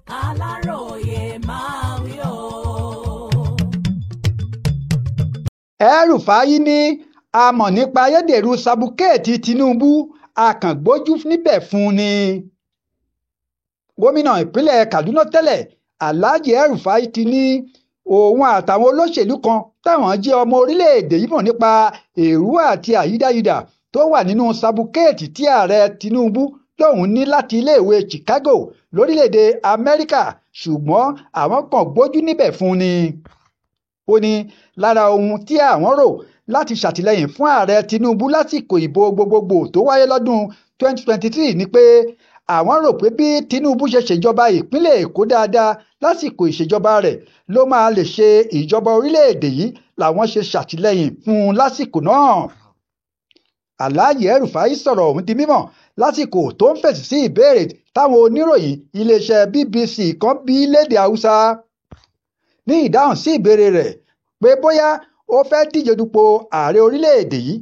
Aláròyé máa wí o. El-Rufai ní a mọ̀ nípa ayédèrú sábúkẹ́ẹ̀tì Tinubu a kàn gbójú níbẹ̀ fún ni. Gómìnà ìpínlẹ̀ Kaduna tẹ́lẹ̀ Alhaji El-Rufai ti ní òun àtàwọn olóṣèlú kan táwọn jẹ́ ọmọ orílẹ̀-èdè yìí mọ̀ nípa èrú àti àyídáyidà tó wà nínú sábúkẹ́ẹ̀tì tí ààrẹ Tinubu lòun ní láti iléèwé Chicago lórílẹ̀-èdè Amẹ́ríkà ṣùgbọ́n àwọn kan gbójú níbẹ̀ fún ni. Ó ní lára ohun tí àwọn rò láti ṣàtìlẹ́yìn fún ààrẹ Tinubu lásìkò ìbò gbogbogbò tó wáyé lọ́dún 2023 ni pé àwọn rò pé bí Tinubu ṣe ṣèjọba ìpínlẹ̀ Èkó dáadáa lásìkò ìṣèjọba rẹ̀ ló máa lè ṣe ìjọba orílẹ̀-èdè yìí làwọn ṣe ṣàtìlẹ́yìn fún un lásìkò náà. Alhaji El-Rufai sọ̀rọ̀ ọ̀hún di mímọ̀ lásìkò tó ń fèsì sí ìbéèrè táwọn oníròyìn iléeṣẹ́ BBC kan bí lédè Haúsá. Ní ìdáhùn sí ìbéèrè rẹ̀ pé bóyá ó fẹ́ díje dupò ààrẹ orílẹ̀-èdè yìí,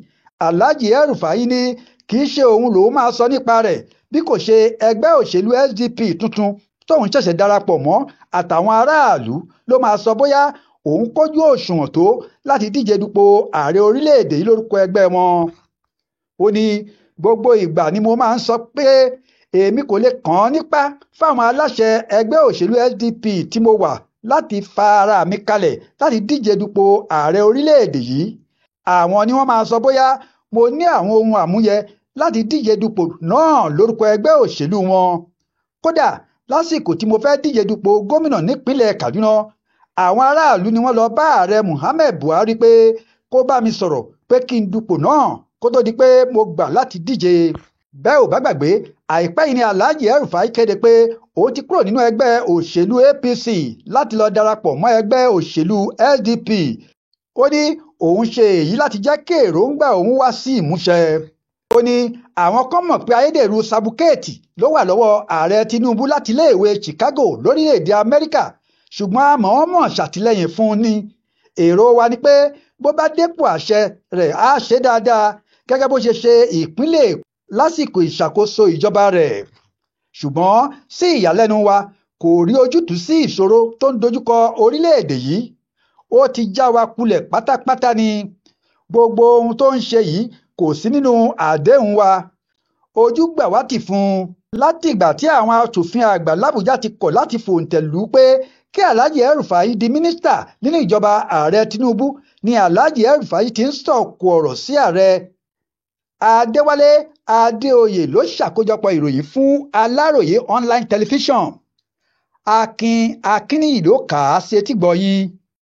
Alhaji El-Rufai ní kì í ṣe òun lòun máa sọ nípa rẹ̀ bí kò ṣe ẹgbẹ́ òṣèlú SDP tuntun tóun ṣẹ̀ṣẹ̀ darapọ̀ mọ́ àtàwọn aráàlú ló máa sọ bóyá òun kójú òṣùwọ̀n tó láti díje dupò ààrẹ orílẹ̀-èdè yìí lórúkọ ẹgbẹ́ wọn. Ó ní gbogbo ìgbà ni mo máa ń sọ pé èmi kò lè kàn án nípa fáwọn aláṣẹ ẹgbẹ́ òṣèlú SDP tí mo wà láti fa ara mi kalẹ̀ láti díje dupò ààrẹ orílẹ̀-èdè yìí. Àwọn ni wọ́n máa sọ bóyá mo ní àwọn ohun àmúyẹ láti díje dupò náà lórúkọ ẹgbẹ́ òṣèlú wọn. Kódà lásìkò tí mo fẹ́ díje dupò gómìnà nípínlẹ̀ Kaduna, àwọn aráàlú ni wọ́n lọ bá ààrẹ Muhammad Buhari pé kó bá mi sọ̀rọ̀ pé kí n dupò náà kó tó di pé mo gbà láti díje. Bẹ́ẹ̀ ò bá gbàgbé, àìpẹ́ yìí ni Alhaji El-Rufai kéde pé ó ti kúrò nínú ẹgbẹ́ òṣèlú APC láti lọ darapọ̀ mọ́ ẹgbẹ́ òṣèlú SDP. Ó ní òun ṣe èyí láti jẹ́ kí èròǹgbà òun wá sí ìmúṣẹ. Ó ní àwọn kan mọ̀ pé ayédèrú sábúkẹ́ẹ̀tì ló wà lọ́wọ́ ààrẹ Tinubu láti iléèwé Chicago lórílẹ̀-èdè Amẹ́ríkà ṣùgbọ́n àmọ́ wọ́n mọ̀ ṣàtìlẹ́yìn fún un ni. Èrò wa ni pé bó bá dépò àṣẹ rẹ̀ á ṣe dáadáa gẹ́gẹ́ bó ṣe ṣe ìpínlẹ̀ Èkó lásìkò ìṣàkóso ìjọba rẹ̀. Ṣùgbọ́n sí ìyàlẹ́nu wa kò rí ojútùú sí ìṣòro tó ń dojúkọ orílẹ̀-èdè yìí. Ó ti já wa kulẹ̀ pátápátá ni. Gbogbo ohun tó ń ṣe yìí kò sí nínú àdéhùn wa. Ojú gbà wá tì fún un látìgbà tí àwọn aṣòfin àgbà l'Àbújá ti kọ̀ láti fòǹtẹ̀ lù ú pé kí Alhaji El-Rufai di mínísítà nínú ìjọba ààrẹ Tinubu ni Alhaji El-Rufai ti ń sọ̀kò ọ̀rọ̀ sí ààrẹ. Adéwálé Adéoyè ló ṣàkójọpọ̀ ìròyìn fún Aláròyé online television. Akin Akínníyì ló kà á sí etígbọ̀ọ́ yín.